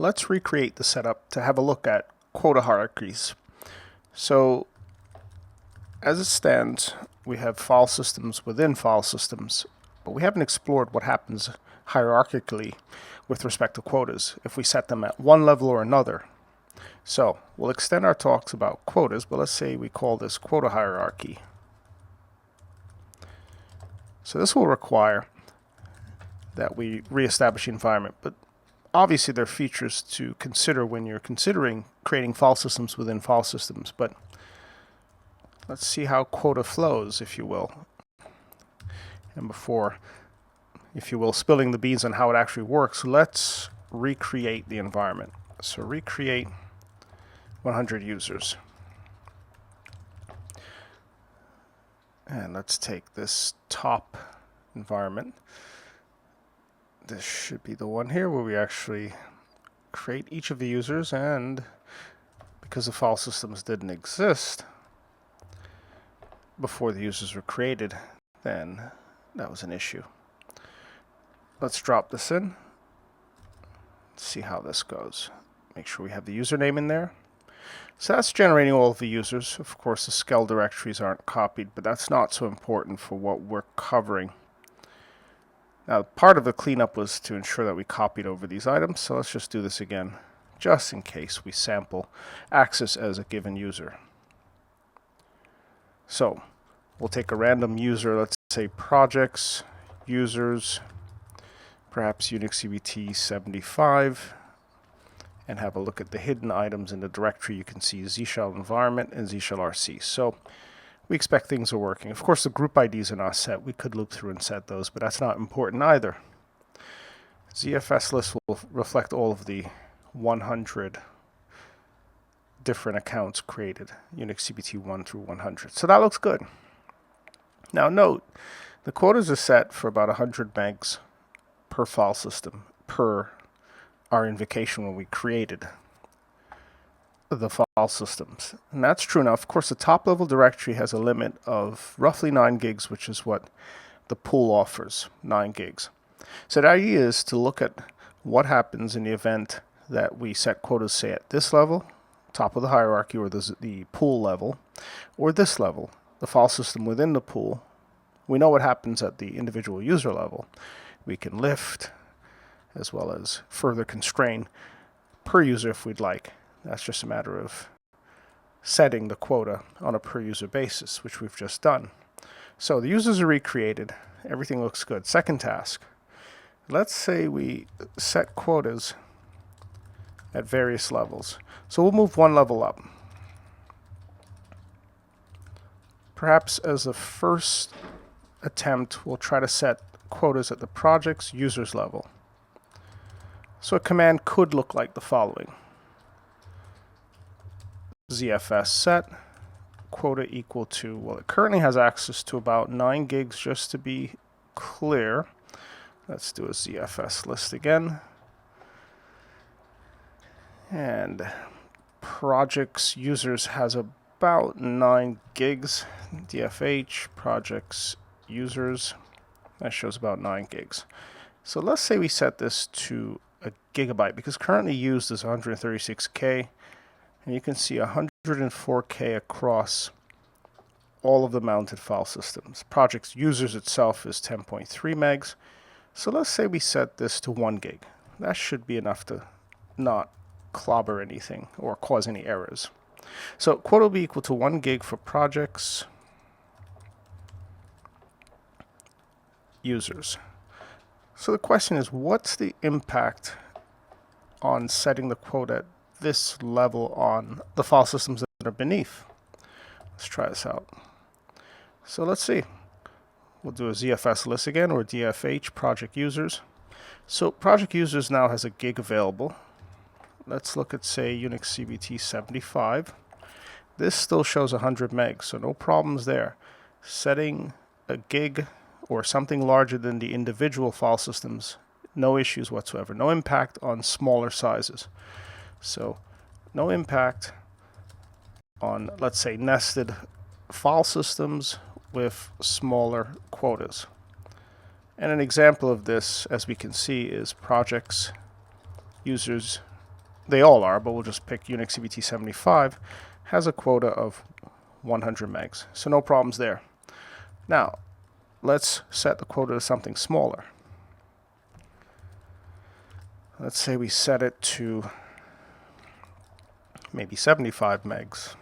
let's recreate the setup to have a look at quota hierarchies. So as it stands, we have file systems within file systems, but we haven't explored what happens hierarchically with respect to quotas if we set them at one level or another. So we'll extend our talks about quotas, but let's say we call this quota hierarchy. So this will require that we reestablish the environment, but obviously there are features to consider when you're considering creating file systems within file systems, but let's see how quota flows, if you will. And before, if you will, spilling the beans on how it actually works, let's recreate the environment. So recreate 100 users. And let's take this top environment. This should be the one here where we actually create each of the users, and because the file systems didn't exist before the users were created, then that was an issue. Let's drop this in. Let's see how this goes. Make sure we have the username in there. So that's generating all of the users. Of course, the SQL directories aren't copied, but that's not so important for what we're covering. Now, part of the cleanup was to ensure that we copied over these items, so let's just do this again, just in case we sample access as a given user. So we'll take a random user, let's say projects, users, perhaps Unix CBT 75, and have a look at the hidden items in the directory. You can see Z-shell environment and Z-shell RC. So we expect things are working. Of course, the group IDs are not set. We could loop through and set those, but that's not important either. ZFS list will reflect all of the 100 different accounts created, Unix CBT 1 through 100. So that looks good. Now note, the quotas are set for about 100 megs per file system per our invocation when we created the file systems. And that's true now. Of course, the top level directory has a limit of roughly 9 gigs, which is what the pool offers, 9 gigs. So the idea is to look at what happens in the event that we set quotas, say, at this level, top of the hierarchy, or the pool level, or this level, the file system within the pool. We know what happens at the individual user level. We can lift as well as further constrain per user if we'd like. That's just a matter of setting the quota on a per user basis, which we've just done. So the users are recreated. Everything looks good. Second task. Let's say we set quotas at various levels. So we'll move one level up. Perhaps as a first attempt, we'll try to set quotas at the project's users level. So a command could look like the following. ZFS set quota equal to, well, it currently has access to about 9 gigs, just to be clear. Let's do a ZFS list again. And projects users has about 9 gigs. DFH projects users, that shows about 9 gigs. So let's say we set this to a gigabyte, because currently used is 136K, and you can see 104K across all of the mounted file systems. Project's users itself is 10.3 megs. So let's say we set this to 1 gig. That should be enough to not clobber anything or cause any errors. So quota will be equal to 1 gig for projects users. So the question is, what's the impact on setting the quota at this level on the file systems that are beneath? Let's try this out. So let's see. We'll do a ZFS list again, or DFH, project users. So project users now has a gig available. Let's look at, say, Unix CBT 75. This still shows 100 megs, so no problems there. Setting a gig or something larger than the individual file systems, no issues whatsoever. No impact on smaller sizes. So no impact on, let's say, nested file systems with smaller quotas. And an example of this, as we can see, is projects users they all are, but we'll just pick Unix CBT 75, has a quota of 100 megs. So no problems there. Now, let's set the quota to something smaller. Let's say we set it to maybe 75 megs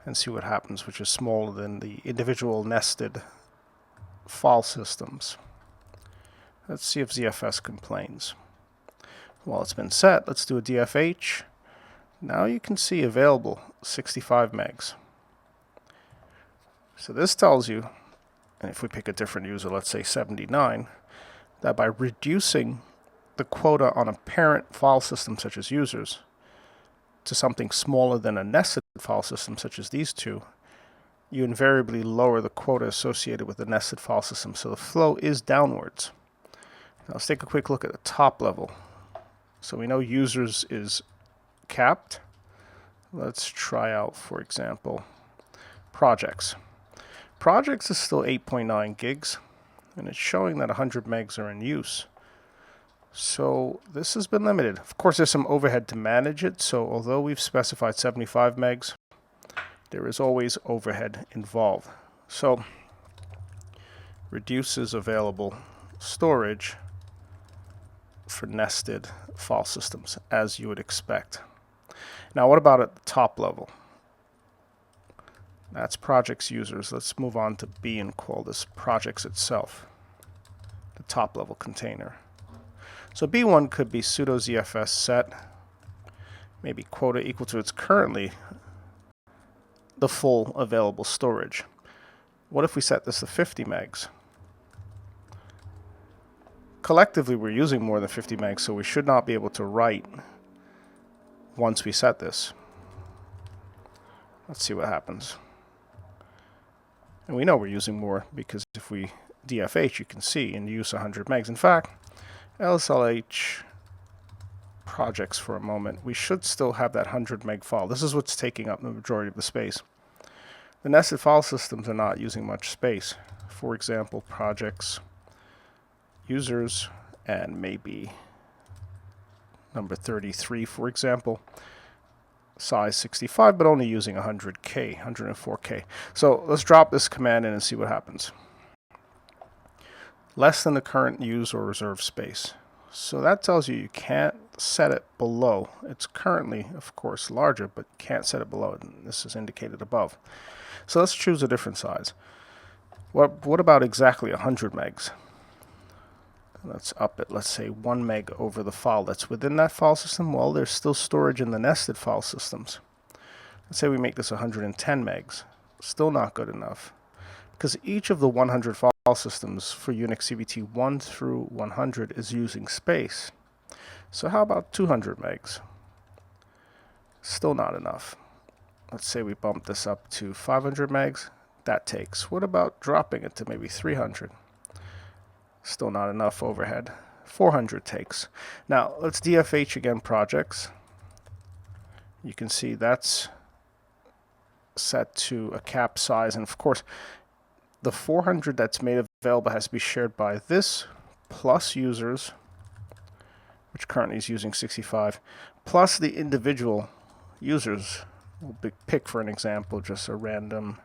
and see what happens, which is smaller than the individual nested file systems. Let's see if ZFS complains. Well, it's been set. Let's do a DFH. Now you can see available 65 megs. So this tells you, and if we pick a different user, let's say 79, that by reducing the quota on a parent file system such as users to something smaller than a nested file system such as these two, you invariably lower the quota associated with the nested file system. So the flow is downwards. Now let's take a quick look at the top level. So we know users is capped. Let's try out, for example, projects. Projects is still 8.9 gigs, and it's showing that 100 megs are in use. So this has been limited. Of course, there's some overhead to manage it, so although we've specified 75 megs, there is always overhead involved. So reduces available storage for nested file systems, as you would expect. Now, what about at the top level? That's projects users. Let's move on to B and call this projects itself, the top level container. So B1 could be sudo ZFS set, maybe quota equal to its currently the full available storage. What if we set this to 50 megs? Collectively, we're using more than 50 megs, so we should not be able to write once we set this. Let's see what happens. And we know we're using more because if we DFH, you can see in use 100 megs. In fact, LSLH projects for a moment, we should still have that 100 meg file. This is what's taking up the majority of the space. The nested file systems are not using much space. For example, projects, users, and maybe number 33, for example, size 65, but only using 100K, 104K. So let's drop this command in and see what happens. Less than the current use or reserve space. So that tells you you can't set it below. It's currently, of course, larger, but can't set it below. And this is indicated above. So let's choose a different size. What about exactly 100 megs? Let's up it. Let's say 1 meg over the file that's within that file system. Well, there's still storage in the nested file systems. Let's say we make this 110 megs. Still not good enough, because each of the 100 file systems for Unix CBT 1 through 100 is using space. So how about 200 megs? Still not enough. Let's say we bump this up to 500 megs. That takes. What about dropping it to maybe 300? Still not enough overhead. 400 takes. Now let's DFH again projects. You can see that's set to a cap size, and of course the 400 that's made available has to be shared by this plus users, which currently is using 65, plus the individual users. We'll pick for an example just a random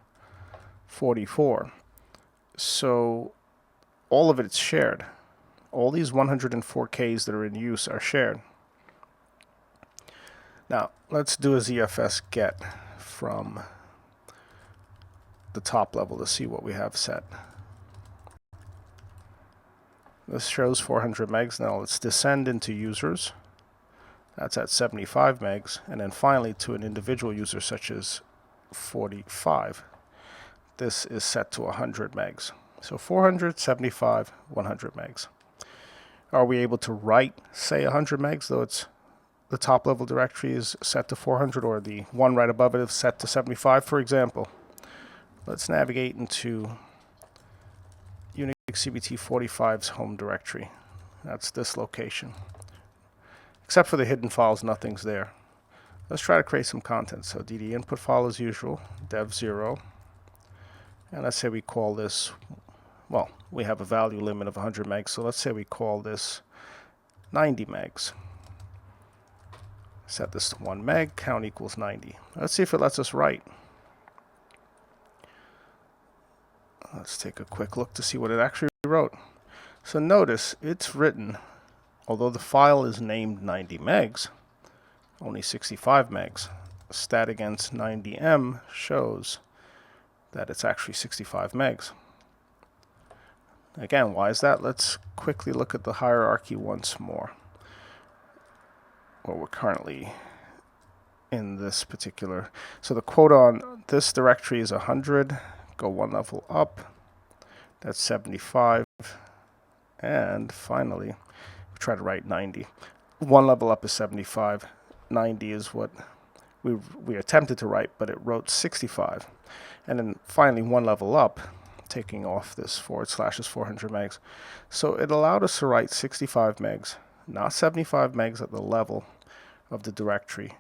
44. So all of it is shared. All these 104Ks that are in use are shared. Now let's do a ZFS get from the top level to see what we have set. This shows 400 megs. Now let's descend into users. That's at 75 megs. And then finally to an individual user such as 45. This is set to 100 megs. So 400, 75, 100 megs. Are we able to write, say, 100 megs, though it's the top level directory is set to 400, or the one right above it is set to 75, for example? Let's navigate into Unix CBT 45's home directory. That's this location. Except for the hidden files, nothing's there. Let's try to create some content. So dd input file as usual, dev0. And let's say we call this, well, we have a value limit of 100 megs, so let's say we call this 90 megs. Set this to 1 meg, count equals 90. Let's see if it lets us write. Let's take a quick look to see what it actually wrote. So notice it's written, although the file is named 90 megs, only 65 megs. Stat against 90M shows that it's actually 65 megs. Again, why is that? Let's quickly look at the hierarchy once more. Well, we're currently in this particular. So the quota on this directory is 100. Go one level up. That's 75. And finally, we try to write 90. One level up is 75. 90 is what we attempted to write, but it wrote 65. And then finally, one level up, taking off this / is 400 megs. So it allowed us to write 65 megs, not 75 megs at the level of the directory.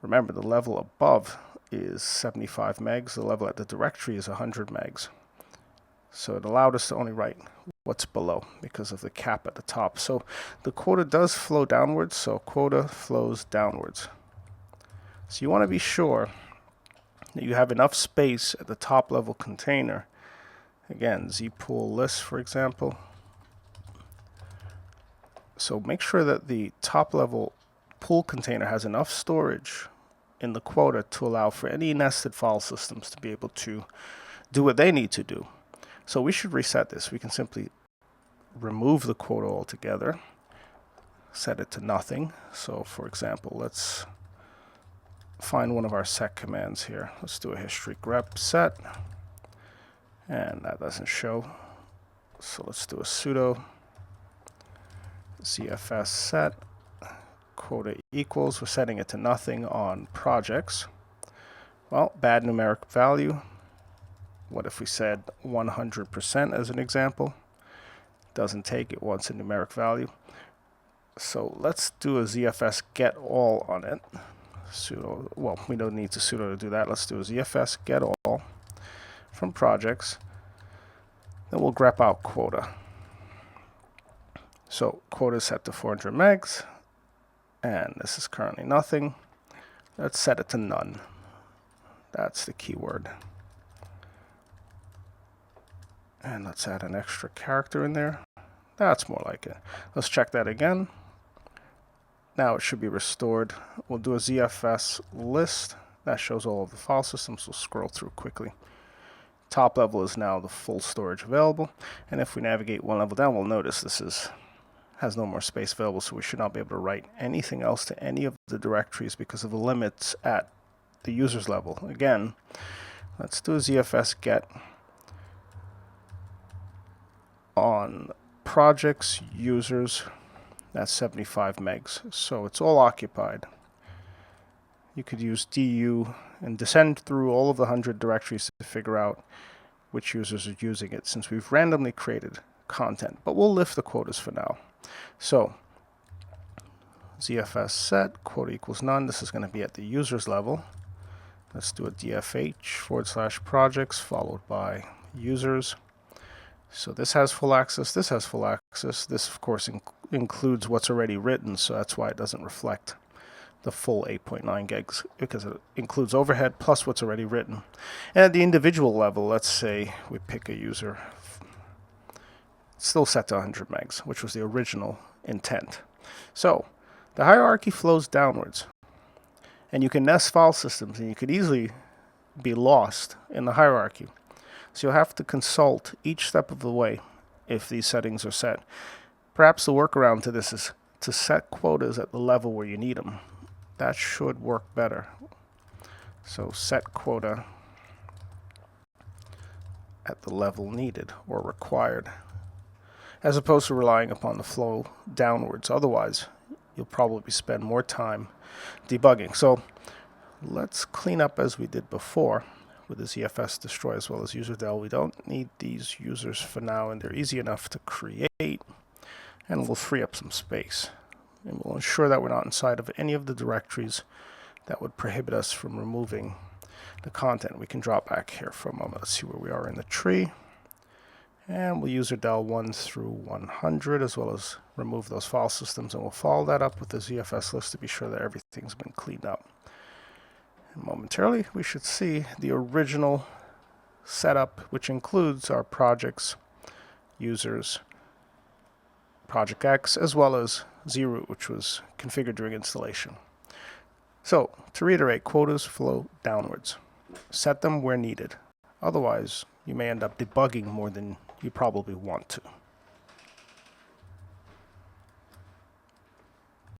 Remember, the level above is 75 megs. The level at the directory is 100 megs. So it allowed us to only write what's below because of the cap at the top. So the quota does flow downwards, so quota flows downwards. So you want to be sure that you have enough space at the top level container. Again, zpool list, for example. So make sure that the top level pool container has enough storage in the quota to allow for any nested file systems to be able to do what they need to do. So we should reset this. We can simply remove the quota altogether, set it to nothing. So for example, let's find one of our set commands here. Let's do a history grep set, and that doesn't show. So let's do a sudo ZFS set quota equals. We're setting it to nothing on projects. Well, bad numeric value. What if we said 100% as an example? Doesn't take, it wants a numeric value. So let's do a ZFS get all on it. Sudo, well, we don't need to sudo to do that. Let's do a ZFS get all from projects. Then we'll grep out quota. So quota is set to 400 megs, and this is currently nothing. Let's set it to none. That's the keyword. And let's add an extra character in there. That's more like it. Let's check that again. Now it should be restored. We'll do a ZFS list. That shows all of the file systems. We'll scroll through quickly. Top level is now the full storage available. And if we navigate one level down, we'll notice this has no more space available, so we should not be able to write anything else to any of the directories because of the limits at the user's level. Again, let's do a ZFS get on projects, users. That's 75 megs, so it's all occupied. You could use du and descend through all of the 100 directories to figure out which users are using it, since we've randomly created content, but we'll lift the quotas for now. So ZFS set quota equals none. This is going to be at the user's level. Let's do a dfh / projects followed by users. So this has full access, this has full access. This, of course, includes what's already written, so that's why it doesn't reflect the full 8.9 gigs, because it includes overhead plus what's already written. And at the individual level, let's say we pick a user, it's still set to 100 megs, which was the original intent. So the hierarchy flows downwards, and you can nest file systems, and you could easily be lost in the hierarchy. So you'll have to consult each step of the way if these settings are set. Perhaps the workaround to this is to set quotas at the level where you need them. That should work better. So set quota at the level needed or required, as opposed to relying upon the flow downwards. Otherwise, you'll probably spend more time debugging. So let's clean up as we did before with the ZFS destroy as well as userdel. We don't need these users for now, and they're easy enough to create, and we'll free up some space. And we'll ensure that we're not inside of any of the directories that would prohibit us from removing the content. We can drop back here for a moment. Let's see where we are in the tree. And we'll user del 1 through 100, as well as remove those file systems, and we'll follow that up with the ZFS list to be sure that everything's been cleaned up. And momentarily, we should see the original setup, which includes our projects, users, project X, as well as zroot, which was configured during installation. So, to reiterate, quotas flow downwards. Set them where needed. Otherwise, you may end up debugging more than you probably want to.